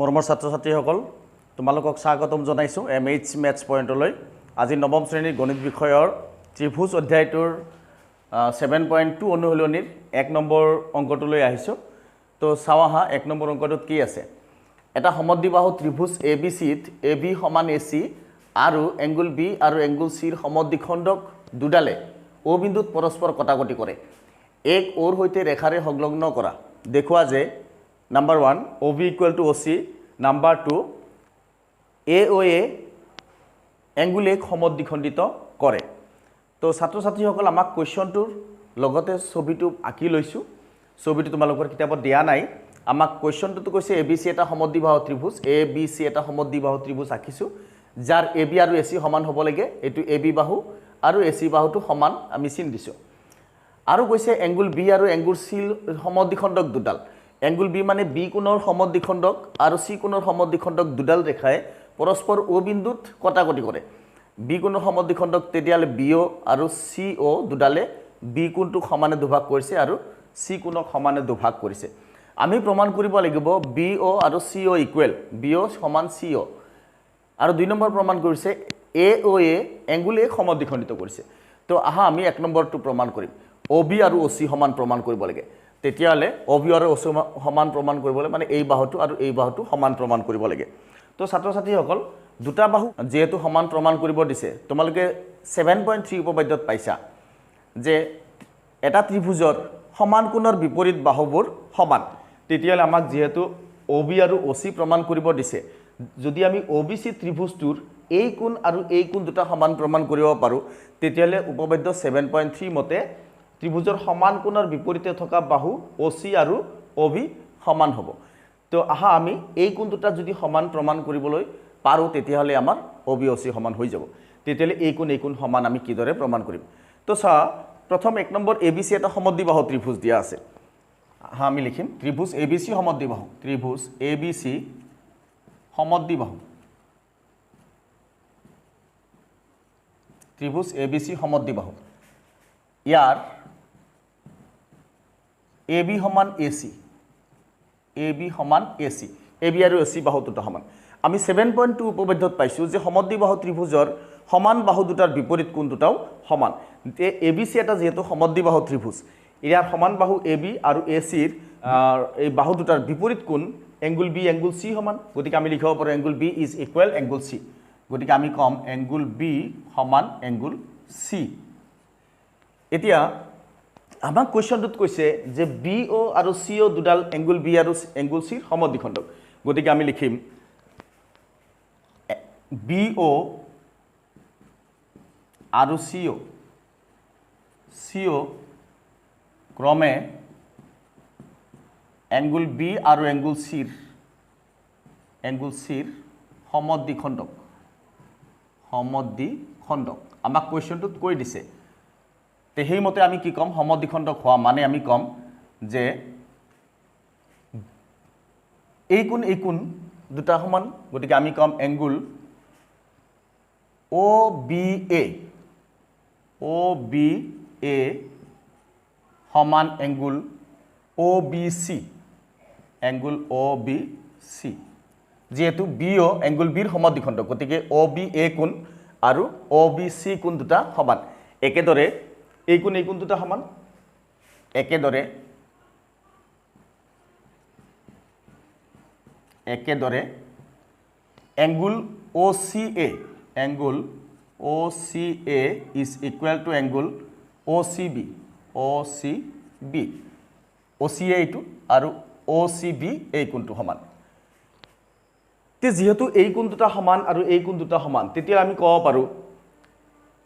মৰমৰ ছাত্ৰ ছাত্ৰীসকল তোমালোকক স্বাগতম জনাইছো MH Maths পইণ্টলৈ আজি নৱম শ্ৰেণীৰ গণিত বিষয়ৰ ত্ৰিভুজ অধ্যায়টোৰ 7.2 অনুশীলনীৰ 1 নম্বৰ অংকটোলৈ আহিছো তো চাওহা 1 নম্বৰ অংকটোত কি আছে এটা সমদ্বিবাহু ত্ৰিভুজ ABC ত AB সমান AC আৰু এংগুল B আৰু এংগুল C ৰ সমদ্বিখণ্ডক দুডালে O বিন্দুত পৰস্পৰ কটাকটি কৰে এক ওৰ হৈতে ৰেখাৰে সংলগ্ন কৰা দেখুৱা যে Number 1, OB equal to OC. Number 2, AOA angle এক সমদ্বিখণ্ডিত কৰে তো ছাত্ৰ ছাত্ৰীসকল আমাক কোৱেশ্চনটোৰ লগতে ছবিটো আঁকি লৈছো ছবিটো তোমালোকৰ কিতাপত দিয়া নাই আমাক কোৱেশ্চনটো কৈছে ABC এটা সমদ্বিবাহু ত্ৰিভুজ ABC এটা সমদ্বিবাহু ত্ৰিভুজ আঁকিছো যাৰ AB আৰু AC সমান হ'ব লাগে এটো AB বাহু আৰু AC বাহুটো সমান আমি চিন দিছো আৰু কৈছে এংগুল B আৰু এংগুল C সমদ্বিখণ্ডক দুডাল এংগুল B মানে B কোণৰ সমদ্বিখণ্ডক আৰু C কোণৰ সমদ্বিখণ্ডক দুডাল ৰেখাই পৰস্পৰ O বিন্দুত কটাকটি কৰে B কোণৰ সমদ্বিখণ্ডক তেতিয়ালে BO আৰু CO দুডালে B কোণটো সমানে দুভাগ কৰিছে আৰু C কোণক সমানে দুভাগ কৰিছে আমি প্ৰমাণ কৰিব লাগিব BO আৰু CO ইকুৱেল BO সমান CO আৰু 2 নম্বৰ প্ৰমাণ কৰিছে AOA এংগুল এক সমদ্বিখণ্ডিত কৰিছে তো আহা আমি 1 নম্বৰটো প্ৰমাণ কৰিম OB আৰু OC সমান প্ৰমাণ কৰিব লাগে তেতিয়ালে OB আৰু OC সমান প্ৰমাণ কৰিবলৈ মানে এই বাহুটো আৰু এই বাহুটো সমান প্ৰমাণ কৰিব লাগে তো ছাত্ৰ ছাত্ৰীসকল দুটা বাহু যেহেতু সমান প্ৰমাণ কৰিব দিছে তোমালোকে 7.3 উপপাদ্যত পাইছা যে এটা ত্ৰিভুজৰ সমান কোণৰ বিপৰীত বাহুবোৰ সমান তেতিয়ালে আমাক যেহেতু OB আৰু OC প্ৰমাণ কৰিব দিছে যদি আমি OBC ত্ৰিভুজটোৰ এই কোণ আৰু এই কোণ দুটা সমান প্ৰমাণ কৰিব পাৰো তেতিয়ালে উপপাদ্য 7.3 মতে ত্ৰিভুজৰ সমান কোণৰ বিপৰীতে থকা বাহু OC আৰু OB সমান হ'ব তো আহা আমি এই কোণ দুটা যদি সমান প্ৰমাণ কৰিবলৈ পাৰো তেতিয়ালে আমাৰ OB OC সমান হৈ যাব তেতিয়ালে এই কোণ সমান আমি কিদৰে প্ৰমাণ কৰিম তো চা প্ৰথম 1 নম্বৰ ABC এটা সমদ্বিবাহু ত্ৰিভুজ দিয়া আছে আহা আমি লিখিম ত্ৰিভুজ ABC সমদ্বিবাহু ত্ৰিভুজ ABC সমদ্বিবাহু ত্ৰিভুজ ABC সমদ্বিবাহু ইয়াৰ AB সমান AC AB সমান AC AB আৰু AC বাহু দুটা সমান আমি 7.2 উপপাদ্যত পাইছো যে সমদ্বিবাহু ত্ৰিভুজৰ সমান বাহু দুটাৰ বিপৰীত কোণ দুটাও সমান ABC এটা যেহেতু সমদ্বিবাহু ত্ৰিভুজ ইয়াৰ সমান বাহু AB আৰু AC ৰ এই বাহু দুটাৰ বিপৰীত কোণ এংগুল B এংগুল C সমান গতিকে আমি লিখিব পাৰো angle B is equal angle C গতিকে আমি কম এংগুল B সমান এংগুল C এতিয়া আমাক কোৱেশ্চনটোত কৈছে যে BO আৰু CO দুডাল এংগুল B আৰু এংগুল C সমদ্বিখণ্ডক গতিকে আমি লিখিম BO আৰু CO ক্ৰমে এংগুল B আৰু এংগুল C ৰ সমদ্বিখণ্ডক আমাক কোৱেশ্চনটোত কৈ দিছে তে সেই মতে আমি কি কম সমদ্বিখণ্ডক হোৱা মানে আমি কম যে এই কোণ দুটা সমান গতিকে আমি কম এংগুল OBA সমান এংগুল OBC যেহেতু BO এংগুল B ৰ সমদ্বিখণ্ডক গতিকে OBA কোণ আৰু OBC কোণ দুটা সমান একেদৰে এই কোণ দুটা সমান একেদৰে angle OCA is equal to angle OCB OCA এইটো আৰু OCB এই কোণটো সমান তে যেহেতু এই কোণ দুটা সমান আৰু এই কোণ দুটা সমান তেতিয়া আমি ক'ব পাৰো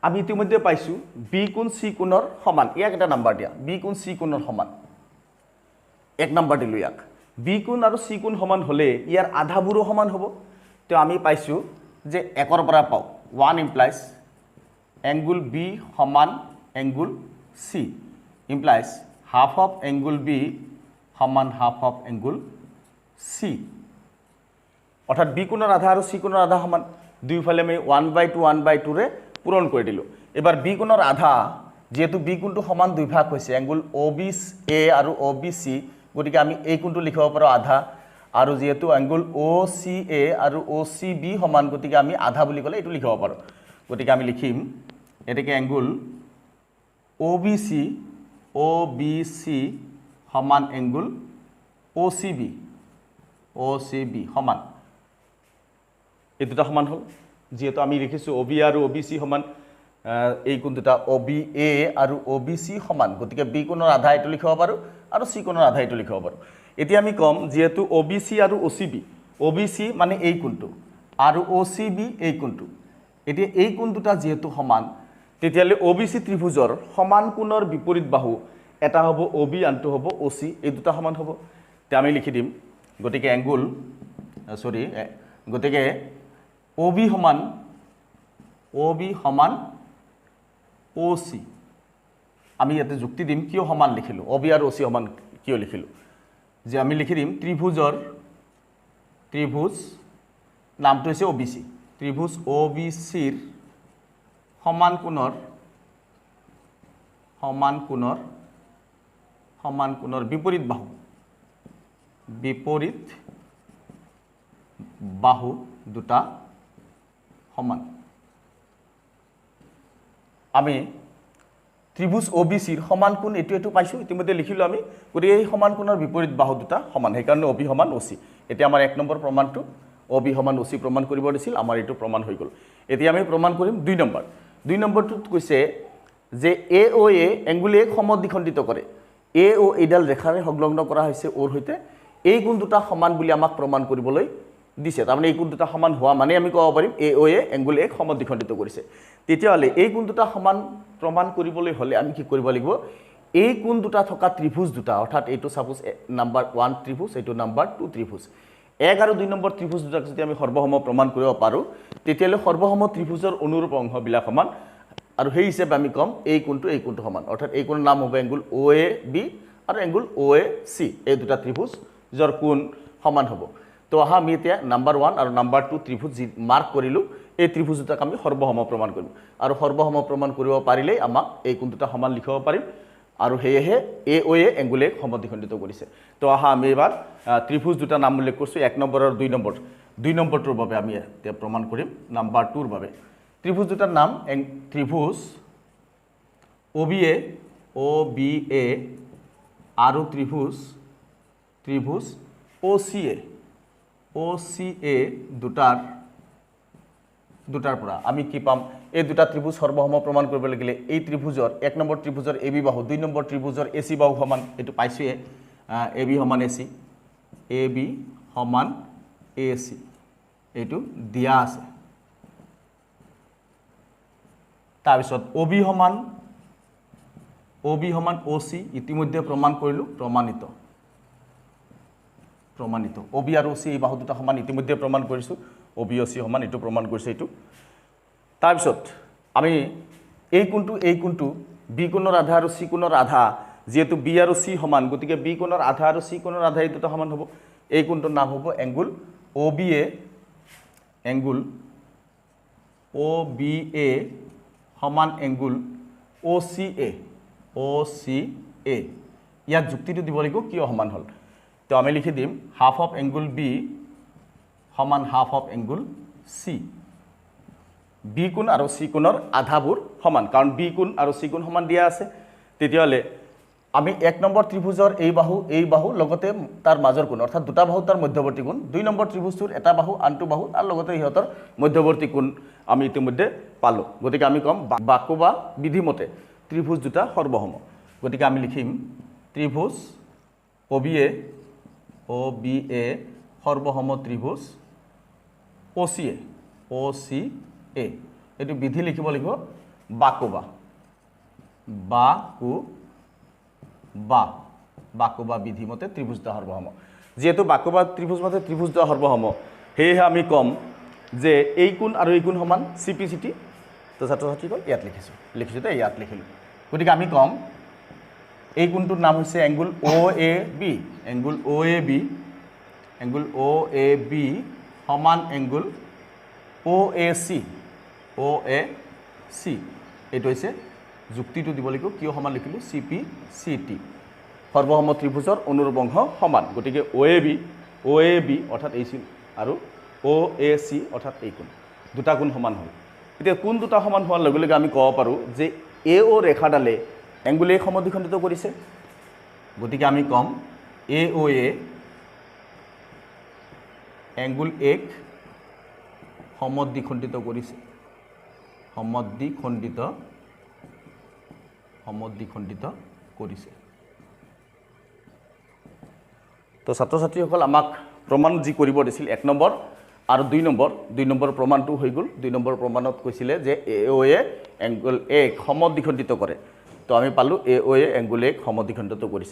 আমি ইতিমধ্যে পাইছো B কোণ C কোণৰ সমান ইয়াক এটা নাম্বাৰ দিয়া B কোণ C কোণৰ সমান এক নাম্বাৰ দিলো ইয়াক B কোণ আৰু C কোণ সমান হলে ইয়াৰ আধাবোৰো সমান হ'ব তো আমি পাইছো যে 1 ৰ পৰা পাও 1 implies angle B সমান angle C implies half of angle B সমান half of angle C অৰ্থাৎ B কোণৰ আধা আৰু C কোণৰ আধা সমান দুইফালে আমি 1/2 ৰে পূৰণ কৰি দিলো এবাৰ B কোণৰ আধা যেহেতু B কোণটো সমান দুই ভাগ হৈছে এংগুল OBA আৰু OBC গতিকে আমি এই কোণটো লিখিব পাৰো আধা আৰু যেহেতু এংগুল OCA আৰু OCB সমান গতিকে আমি আধা বুলি ক'লে এইটো লিখিব পাৰোঁ গতিকে আমি লিখিম এটাকে এংগুল OBC সমান এংগুল OCB সমান এই দুটা সমান হ'ল যেহেতু আমি লিখিছোঁ OB আৰু OBC সমান এই কোণ দুটা OBA আৰু OBC সমান গতিকে B কোণৰ আধা এইটো লিখিব পাৰোঁ আৰু C কোণৰ আধা এইটো লিখিব পাৰোঁ এতিয়া আমি কম যেহেতু OBC আৰু OCB OBC মানে এই কোণটো আৰু OCB এই কোণটো এতিয়া এই কোণ দুটা যেহেতু সমান তেতিয়ালে OBC ত্ৰিভুজৰ সমান কোণৰ বিপৰীত বাহু এটা হ'ব OB আনটো হ'ব OC এই দুটা সমান হ'ব তে আমি লিখি দিম গতিকে এংগুল গতিকে OB সমান OC আমি ইয়াতে যুক্তি দিম কিয় সমান লিখিলোঁ OB আৰু OC সমান কিয় লিখিলোঁ যে আমি লিখি দিম ত্ৰিভুজ নামটো হৈছে OBC ত্ৰিভুজ OBCৰ সমান কোণৰ বিপৰীত বাহু দুটা সমান আমি ত্ৰিভুজ OBCৰ সমান কোণ এইটো পাইছোঁ ইতিমধ্যে লিখিলোঁ আমি গতিকে এই সমান কোণৰ বিপৰীত বাহু দুটা সমান সেইকাৰণে OB সমান OC এতিয়া আমাৰ 1 নম্বৰ প্ৰমাণটো OB সমান OC প্ৰমাণ কৰিব দিছিল আমাৰ এইটো প্ৰমাণ হৈ গ'ল এতিয়া আমি প্ৰমাণ কৰিম 2 নম্বৰটোত কৈছে যে AOA এংগুল A সমদ্বিখণ্ডিত কৰে AO এইডাল ৰেখাৰে সংলগ্ন কৰা হৈছে ওৰ সৈতে এই কোণ দুটা সমান বুলি আমাক প্ৰমাণ কৰিবলৈ দিছে তাৰমানে এই কোণ দুটা সমান হোৱা মানে আমি ক'ব পাৰিম AOA এংগুল A সমদ্বিখণ্ডিত কৰিছে তেতিয়াহ'লে এই কোণ দুটা সমান প্ৰমাণ কৰিবলৈ হ'লে আমি কি কৰিব লাগিব এই কোণ দুটা থকা ত্ৰিভুজ দুটা অৰ্থাৎ এইটো সাপোজ নাম্বাৰ 1 ত্ৰিভুজ এইটো নাম্বাৰ 2 ত্ৰিভুজ 1 আৰু 2 নম্বৰ ত্ৰিভুজ দুটাক যদি আমি সৰ্বসম প্ৰমাণ কৰিব পাৰোঁ তেতিয়াহ'লে সৰ্বসম ত্ৰিভুজৰ অনুৰূপ অংশবিলাক সমান আৰু সেই হিচাপে আমি কম এই কোণটো সমান অৰ্থাৎ এই কোণৰ নাম হ'ব এংগুল OAB আৰু এংগুল OAC এই দুটা ত্ৰিভুজ যাৰ কোণ সমান হ'ব তো আহা আমি এতিয়া নাম্বাৰ 1 আৰু নাম্বাৰ 2 ত্ৰিভুজ মাৰ্ক কৰিলোঁ এই ত্ৰিভুজ দুটাক আমি সৰ্বসম প্ৰমাণ কৰিম আৰু সৰ্বসম প্ৰমাণ কৰিব পাৰিলে আমাক এই কোণ দুটা সমান লিখিব পাৰিম আৰু হেয়েহে AOA এংগুল A সমদ্বিখণ্ডিত কৰিছে তো আহা আমি এবাৰ ত্ৰিভুজ দুটা নাম উল্লেখ কৰিছোঁ 1 নম্বৰ আৰু 2 নম্বৰটোৰ বাবে আমি এতিয়া প্ৰমাণ কৰিম নাম্বাৰ 2ৰ বাবে ত্ৰিভুজ দুটাৰ নাম ত্ৰিভুজ OBA আৰু ত্ৰিভুজ OCA দুটাৰ পৰা আমি কি পাম এই দুটা ত্ৰিভুজ সৰ্বসম প্ৰমাণ কৰিব লাগিলে এই ত্ৰিভুজৰ 1 নম্বৰ ত্ৰিভুজৰ AB বাহু 2 নম্বৰ ত্ৰিভুজৰ AC বাহু সমান এইটো পাইছোৱে AB সমান AC এইটো দিয়া আছে তাৰপিছত OB সমান OC ইতিমধ্যে প্ৰমাণ কৰিলোঁ প্ৰমাণিত OB আৰু OC এই বাহু দুটা সমান ইতিমধ্যে প্ৰমাণ কৰিছোঁ OB OC সমান এইটো প্ৰমাণ কৰিছে এইটো তাৰপিছত আমি এই কোণটো B কোণৰ আধা আৰু C কোণৰ আধা যেহেতু B আৰু C সমান গতিকে B কোণৰ আধা আৰু C কোণৰ আধা এই দুটা সমান হ'ব এই কোণটোৰ নাম হ'ব এংগুল OBA সমান এংগুল OCA ইয়াত যুক্তিটো দিব লাগিব কিয় সমান হ'ল তো আমি লিখি দিম হাফ অফ এংগুল B সমান half of angle C B কোণ আৰু C কোণৰ আধাবোৰ সমান কাৰণ B কোণ আৰু C কোণ সমান দিয়া আছে তেতিয়াহ'লে আমি 1 নম্বৰ ত্ৰিভুজৰ এই বাহু লগতে তাৰ মাজৰ কোণ অৰ্থাৎ দুটা বাহু তাৰ মধ্যৱৰ্তী কোণ 2 নম্বৰ ত্ৰিভুজটোৰ এটা বাহু আনটো বাহু তাৰ লগতে ইহঁতৰ মধ্যৱৰ্তী কোণ আমি ইতিমধ্যে পালোঁ গতিকে আমি কম বাকু বা বিধিমতে ত্ৰিভুজ দুটা সৰ্বসম গতিকে আমি লিখিম ত্ৰিভুজ OBA সৰ্বসম ত্ৰিভুজ OCA এইটো বিধি লিখিব লাগিব বাকু বা বিধি মতে ত্ৰিভুজ দুটা সৰ্বসম যেহেতু বাকু বা ত্ৰিভুজ মতে ত্ৰিভুজ দুটা সৰ্বসম সেয়েহে আমি কম যে এই কোণ আৰু এই কোণ সমান CPCT তো ছাত্ৰ-ছাত্ৰীসকল ইয়াত লিখিছোঁ তো ইয়াত লিখিলোঁ গতিকে আমি কম এই কোণটোৰ নাম হৈছে এংগুল OAB সমান এংগুল OAC এইটো হৈছে যুক্তিটো দিব লাগিব কিয় সমান লিখিলোঁ CPCT সৰ্বসম ত্ৰিভুজৰ অনুৰূপ অংশ সমান গতিকে OAB OAB অৰ্থাৎ এই কোণ আৰু OAC অৰ্থাৎ এই কোণ দুটা কোণ সমান হ'ল এতিয়া কোণ দুটা সমান হোৱাৰ লগে লগে আমি ক'ব পাৰোঁ যে AO ৰেখাডালে এংগুল A সমদ্বিখণ্ডিত কৰিছে গতিকে আমি ক'ম AOA এংগুল A সমদ্বিখণ্ডিত কৰিছে সমদ্বিখণ্ডিত কৰিছে তো ছাত্ৰ ছাত্ৰীসকল আমাক প্ৰমাণ যি কৰিব দিছিল 1 নম্বৰ আৰু 2 নম্বৰ প্ৰমাণটো হৈ গ'ল 2 নম্বৰ প্ৰমাণত কৈছিলে যে AOA এংগুল A সমদ্বিখণ্ডিত কৰে তো আমি পালোঁ AOA এংগুল A সমদ্বিখণ্ডিত কৰিছে